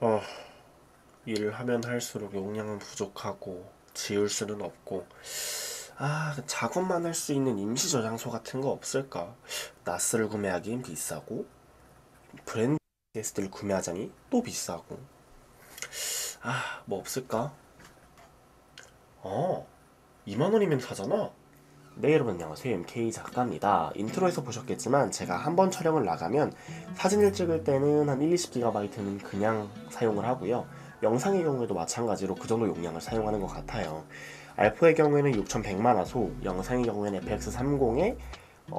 어, 일을 하면 할수록 용량은 부족하고 지울 수는 없고 작업만 할 수 있는 임시 저장소 같은 거 없을까? 나스를 구매하기엔 비싸고 브랜드 SSD를 구매하자니 또 비싸고 뭐 없을까? 어, 2만 원이면 사잖아. 네, 여러분 안녕하세요. MK 작가입니다. 인트로에서 보셨겠지만 제가 한번 촬영을 나가면 사진을 찍을 때는 한 1, 20GB는 그냥 사용을 하고요. 영상의 경우에도 마찬가지로 그 정도 용량을 사용하는 것 같아요. 알포의 경우에는 6100만화소, 영상의 경우에는 FX30에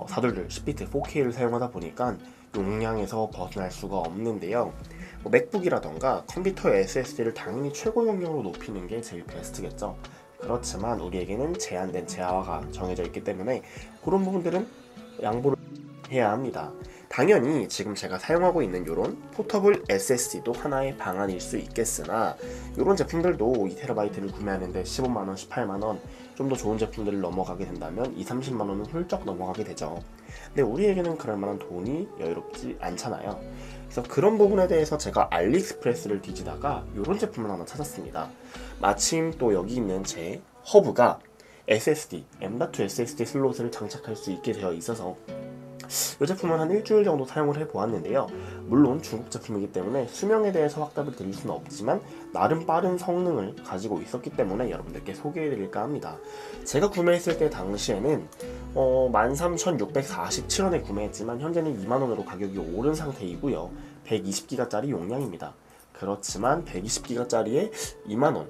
사돌들 10비트 4K를 사용하다 보니까 용량에서 벗어날 수가 없는데요. 맥북이라던가 컴퓨터의 SSD를 당연히 최고 용량으로 높이는 게 제일 베스트겠죠. 그렇지만 우리에게는 제한된 재화가 정해져 있기 때문에 그런 부분들은 양보를 해야 합니다. 당연히 지금 제가 사용하고 있는 이런 포터블 SSD도 하나의 방안일 수 있겠으나 이런 제품들도 2TB를 구매하는데 15만원, 18만원 좀 더 좋은 제품들을 넘어가게 된다면 2, 30만원은 훌쩍 넘어가게 되죠. 근데 우리에게는 그럴 만한 돈이 여유롭지 않잖아요. 그래서 그런 부분에 대해서 제가 알리익스프레스를 뒤지다가 이런 제품을 하나 찾았습니다. 마침 또 여기 있는 제 허브가 SSD, M.2 SSD 슬롯을 장착할 수 있게 되어 있어서 이 제품은 한 일주일 정도 사용을 해보았는데요. 물론 중국 제품이기 때문에 수명에 대해서 확답을 드릴 수는 없지만 나름 빠른 성능을 가지고 있었기 때문에 여러분들께 소개해드릴까 합니다. 제가 구매했을 때 당시에는 13,647원에 구매했지만 현재는 2만원으로 가격이 오른 상태이고요. 120기가짜리 용량입니다. 그렇지만 120기가짜리에 2만원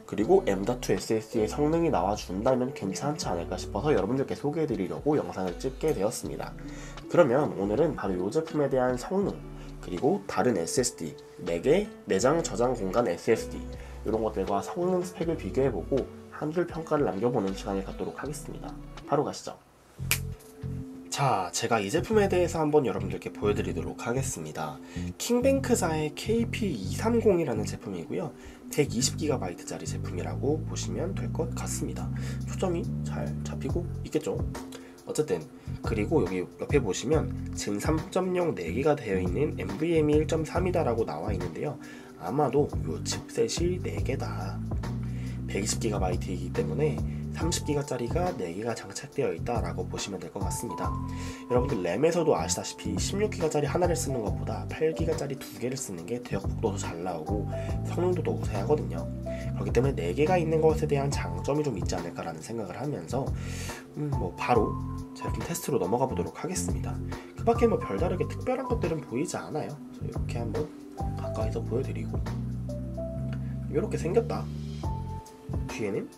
그리고 M.2 SSD의 성능이 나와준다면 괜찮지 않을까 싶어서 여러분들께 소개해드리려고 영상을 찍게 되었습니다. 그러면 오늘은 바로 이 제품에 대한 성능 그리고 다른 SSD 4개 내장 저장 공간 SSD 이런 것들과 성능 스펙을 비교해보고 한줄 평가를 남겨보는 시간을 갖도록 하겠습니다. 바로 가시죠. 자, 제가 이 제품에 대해서 한번 여러분들께 보여드리도록 하겠습니다. 킹뱅크사의 KP230이라는 제품이고요. 120GB짜리 제품이라고 보시면 될 것 같습니다. 초점이 잘 잡히고 있겠죠? 어쨌든 그리고 여기 옆에 보시면 젠 3.0 4개가 되어 있는 NVMe 1.3이다 라고 나와 있는데요. 아마도 이 칩셋이 4개다. 120GB이기 때문에 30기가짜리가 4개가 장착되어 있다라고 보시면 될 것 같습니다. 여러분들 램에서도 아시다시피 16기가짜리 하나를 쓰는 것보다 8기가짜리 2개를 쓰는 게 대역 속도도 잘 나오고 성능도 더 우세하거든요. 그렇기 때문에 4개가 있는 것에 대한 장점이 좀 있지 않을까라는 생각을 하면서 바로 제품 테스트로 넘어가 보도록 하겠습니다. 그 밖에 별다르게 특별한 것들은 보이지 않아요. 그래서 이렇게 한번 가까이서 보여드리고 이렇게 생겼다. 뒤에는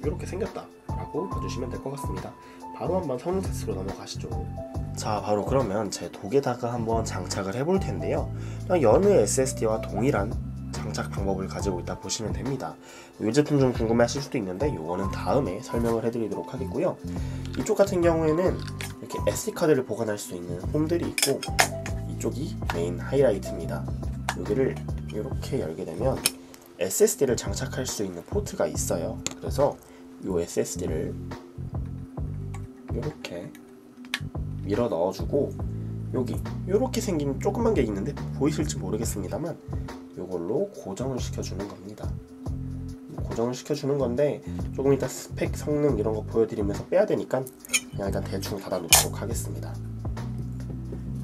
이렇게 생겼다 라고 봐주시면 될 것 같습니다. 바로 한번 성능 테스트로 넘어가시죠. 자, 바로 그러면 제 독에다가 한번 장착을 해볼 텐데요. 여느 SSD와 동일한 장착 방법을 가지고 있다 보시면 됩니다. 이 제품 좀 궁금해하실 수도 있는데 이거는 다음에 설명을 해드리도록 하겠고요. 이쪽 같은 경우에는 이렇게 SD카드를 보관할 수 있는 홈들이 있고 이쪽이 메인 하이라이트입니다. 여기를 이렇게 열게 되면 SSD를 장착할 수 있는 포트가 있어요. 그래서 이 SSD를 이렇게 밀어 넣어주고 여기 이렇게 생긴 조그만 게 있는데 보이실지 모르겠습니다만 이걸로 고정을 시켜주는 겁니다. 고정을 시켜주는 건데 조금 이따 스펙 성능 이런 거 보여드리면서 빼야 되니까 그냥 일단 대충 닫아 놓도록 하겠습니다.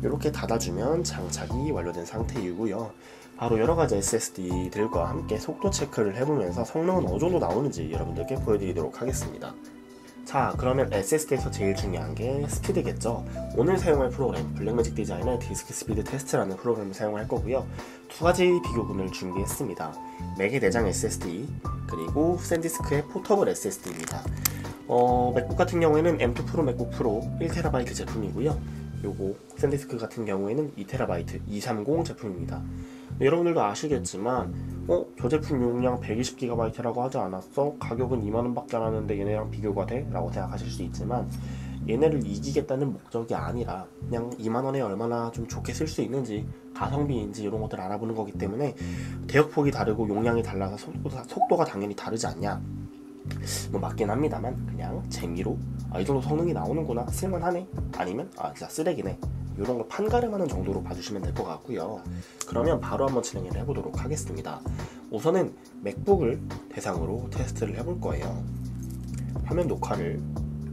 이렇게 닫아주면 장착이 완료된 상태이고요. 바로 여러가지 SSD들과 함께 속도 체크를 해보면서 성능은 어느 정도 나오는지 여러분들께 보여드리도록 하겠습니다. 자, 그러면 SSD에서 제일 중요한 게 스피드겠죠. 오늘 사용할 프로그램 블랙매직 디자인의 디스크 스피드 테스트라는 프로그램을 사용할 거고요. 두 가지 비교군을 준비했습니다. 맥의 내장 SSD 그리고 샌디스크의 포터블 SSD입니다. 맥북 같은 경우에는 M2 프로 맥북 프로 1TB 제품이고요. 요거 샌디스크 같은 경우에는 2TB 230 제품입니다. 여러분들도 아시겠지만 저 제품 용량 120GB라고 하지 않았어? 가격은 2만원 밖에 안 하는데 얘네랑 비교가 돼? 라고 생각하실 수 있지만 얘네를 이기겠다는 목적이 아니라 그냥 2만원에 얼마나 좀 좋게 쓸 수 있는지 가성비인지 이런 것들 알아보는 거기 때문에 대역폭이 다르고 용량이 달라서 속도가 당연히 다르지 않냐, 맞긴 합니다만 그냥 재미로 이 정도 성능이 나오는구나, 쓸만하네, 아니면 진짜 쓰레기네, 이런 걸 판가름하는 정도로 봐주시면 될 것 같고요. 그러면 바로 한번 진행을 해보도록 하겠습니다. 우선은 맥북을 대상으로 테스트를 해볼 거예요. 화면 녹화를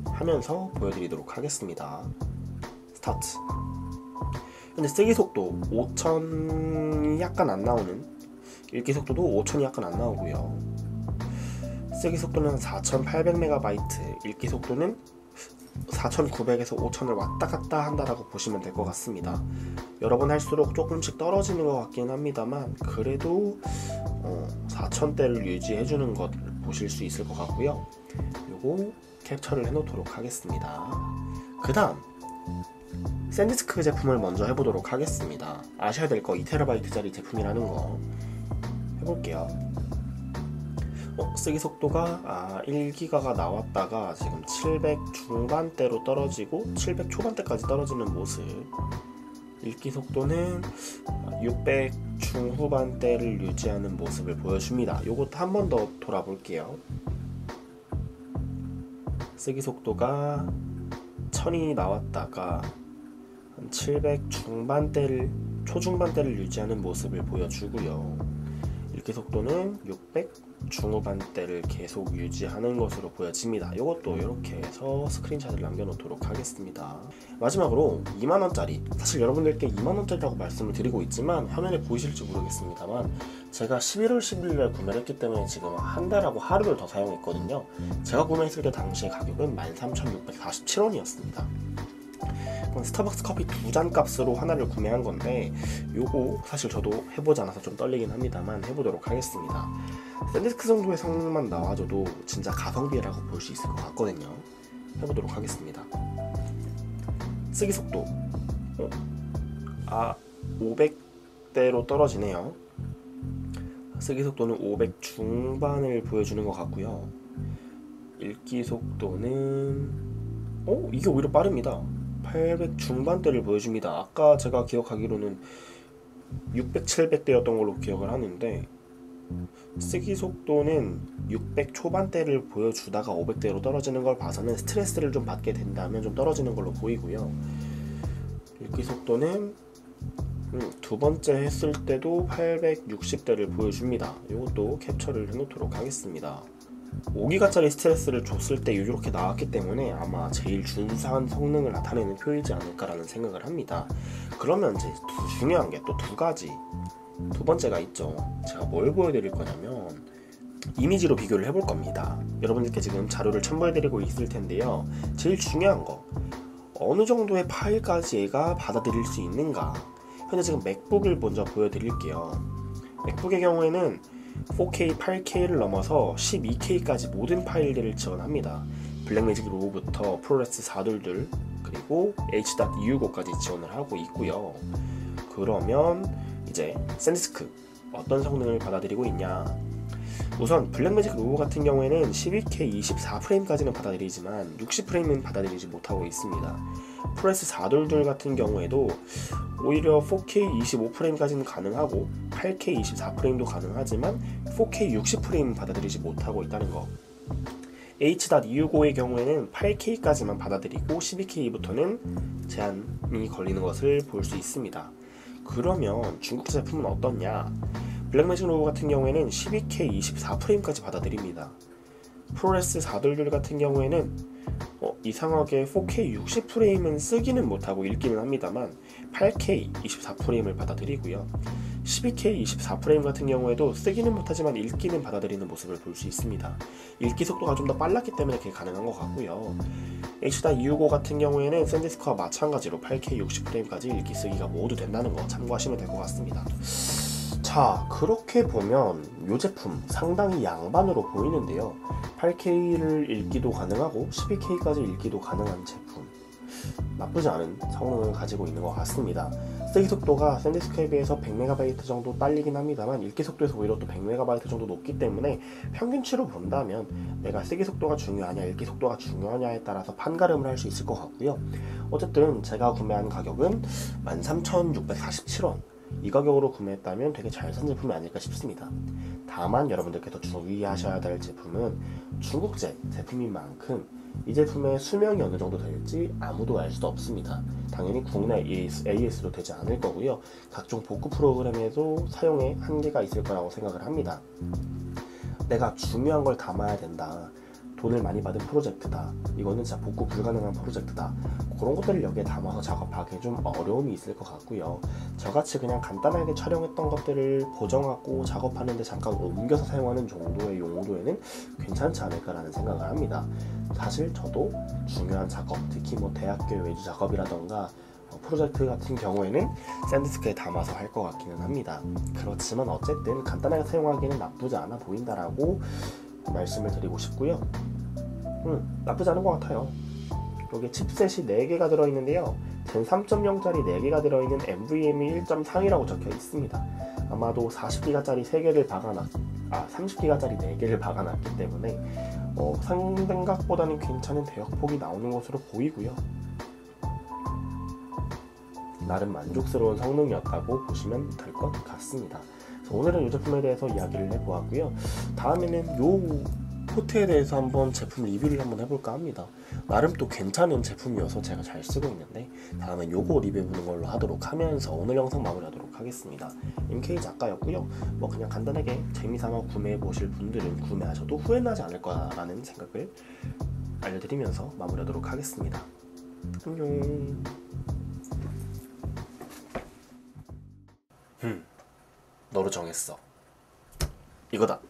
하면서 보여드리도록 하겠습니다. 스타트. 근데 쓰기 속도 5000이 약간 안 나오는, 읽기 속도도 5000이 약간 안 나오고요. 쓰기 속도는 4800MB, 읽기 속도는 4900에서 5000을 왔다 갔다 한다라고 보시면 될 것 같습니다. 여러 번 할수록 조금씩 떨어지는 것 같긴 합니다만 그래도 4000대를 유지해주는 것 보실 수 있을 것 같고요. 요거 캡처를 해놓도록 하겠습니다. 그 다음 샌디스크 제품을 먼저 해보도록 하겠습니다. 아셔야 될 거 2TB짜리 제품이라는 거 해볼게요. 쓰기 속도가 1기가가 나왔다가 지금 700 중반대로 떨어지고 700 초반대까지 떨어지는 모습. 읽기 속도는 600 중후반대를 유지하는 모습을 보여줍니다. 요것도 한 번 더 돌아볼게요. 쓰기 속도가 1000이 나왔다가 700 중반대를 초중반대를 유지하는 모습을 보여주고요. 읽기 속도는 600 중후반대를 계속 유지하는 것으로 보여집니다. 이것도 이렇게 해서 스크린샷을 남겨놓도록 하겠습니다. 마지막으로 2만원짜리, 사실 여러분들께 2만원짜리라고 말씀을 드리고 있지만 화면에 보이실지 모르겠습니다만 제가 11월 11일에 구매를 했기 때문에 지금 한 달하고 하루를 더 사용했거든요. 제가 구매했을 때 당시의 가격은 13,647원이었습니다. 스타벅스 커피 2잔 값으로 하나를 구매한 건데 요거 사실 저도 해보지 않아서 좀 떨리긴 합니다만 해보도록 하겠습니다. 샌디스크 정도의 성능만 나와줘도 진짜 가성비라고 볼 수 있을 것 같거든요. 해보도록 하겠습니다. 쓰기 속도 500대로 떨어지네요. 쓰기 속도는 500 중반을 보여주는 것 같고요. 읽기 속도는 이게 오히려 빠릅니다. 800 중반대를 보여줍니다. 아까 제가 기억하기로는 600, 700대였던 걸로 기억을 하는데 쓰기 속도는 600 초반대를 보여주다가 500대로 떨어지는 걸 봐서는 스트레스를 좀 받게 된다면 좀 떨어지는 걸로 보이고요. 읽기 속도는 두 번째 했을 때도 860대를 보여줍니다. 이것도 캡처를 해놓도록 하겠습니다. 5기가짜리 스트레스를 줬을 때 이렇게 나왔기 때문에 아마 제일 준수한 성능을 나타내는 표이지 않을까라는 생각을 합니다. 그러면 이제 중요한 게 또 두 가지, 두 번째가 있죠. 제가 뭘 보여드릴 거냐면 이미지로 비교를 해볼 겁니다. 여러분들께 지금 자료를 첨부해드리고 있을 텐데요. 제일 중요한 거, 어느 정도의 파일까지 얘가 받아들일 수 있는가. 현재 지금 맥북을 먼저 보여드릴게요. 맥북의 경우에는 4K, 8K를 넘어서 12K까지 모든 파일들을 지원합니다. 블랙매직 로우부터 프로레스 422 그리고 H.265까지 지원을 하고 있고요. 그러면 이제 샌디스크 어떤 성능을 받아들이고 있냐. 우선 블랙매직 로우 같은 경우에는 12K 24프레임까지는 받아들이지만 60프레임은 받아들이지 못하고 있습니다. 프로레스 422 같은 경우에도 오히려 4K 25프레임까지는 가능하고 8K 24프레임도 가능하지만 4K 60프레임은 받아들이지 못하고 있다는 거. H.265의 경우에는 8K까지만 받아들이고 12K부터는 제한이 걸리는 것을 볼 수 있습니다. 그러면 중국제 제품은 어떻냐? 블랙매직 로우 같은 경우에는 12K 24프레임까지 받아들입니다. 프로레스 422 같은 경우에는 이상하게 4K 60프레임은 쓰기는 못하고 읽기는 합니다만 8K 24프레임을 받아들이고요. 12K 24프레임 같은 경우에도 쓰기는 못하지만 읽기는 받아들이는 모습을 볼 수 있습니다. 읽기 속도가 좀 더 빨랐기 때문에 그게 가능한 것 같고요. H.265 같은 경우에는 샌디스크와 마찬가지로 8K 60프레임까지 읽기 쓰기가 모두 된다는 거 참고하시면 될 것 같습니다. 자, 그렇게 보면 이 제품 상당히 양반으로 보이는데요. 8K를 읽기도 가능하고 12K까지 읽기도 가능한 제품, 나쁘지 않은 성능을 가지고 있는 것 같습니다. 쓰기 속도가 샌디스크에 비해서 100MB 정도 딸리긴 합니다만 읽기 속도에서 오히려 또 100MB 정도 높기 때문에 평균치로 본다면 내가 쓰기 속도가 중요하냐 읽기 속도가 중요하냐에 따라서 판가름을 할 수 있을 것 같고요. 어쨌든 제가 구매한 가격은 13,647원, 이 가격으로 구매했다면 되게 잘 산 제품이 아닐까 싶습니다. 다만 여러분들께서 주의하셔야 될 제품은 중국제 제품인 만큼 이 제품의 수명이 어느 정도 될지 아무도 알 수도 없습니다. 당연히 국내 AS도 되지 않을 거고요. 각종 복구 프로그램에도 사용에 한계가 있을 거라고 생각을 합니다. 내가 중요한 걸 담아야 된다. 돈을 많이 받은 프로젝트다. 이거는 진짜 복구 불가능한 프로젝트다. 그런 것들을 여기에 담아서 작업하기 좀 어려움이 있을 것 같고요. 저같이 그냥 간단하게 촬영했던 것들을 보정하고 작업하는데 잠깐 옮겨서 사용하는 정도의 용도에는 괜찮지 않을까라는 생각을 합니다. 사실 저도 중요한 작업, 특히 대학교 외주 작업이라던가 프로젝트 같은 경우에는 샌디스크에 담아서 할 것 같기는 합니다. 그렇지만 어쨌든 간단하게 사용하기는 나쁘지 않아 보인다라고 말씀을 드리고 싶고요. 나쁘지 않은 것 같아요. 여기 칩셋이 4개가 들어있는데요. 젠 3.0짜리 4개가 들어있는 NVMe 1.3이라고 적혀 있습니다. 아마도 40기가짜리 3개를 박아놨 30기가짜리 4개를 박아놨기 때문에 생각보다는 괜찮은 대역폭이 나오는 것으로 보이고요. 나름 만족스러운 성능이었다고 보시면 될 것 같습니다. 그래서 오늘은 이 제품에 대해서 이야기를 해보았고요. 다음에는 요 포트에 대해서 한번 제품 리뷰를 한번 해볼까 합니다. 나름 또 괜찮은 제품이어서 제가 잘 쓰고 있는데 다음엔 요거 리뷰해보는 걸로 하도록 하면서 오늘 영상 마무리하도록 하겠습니다. MK 작가였고요. 그냥 간단하게 재미삼아 구매해보실 분들은 구매하셔도 후회는 하지 않을 거라는 생각을 알려드리면서 마무리하도록 하겠습니다. 안녕. 너로 정했어. 이거다.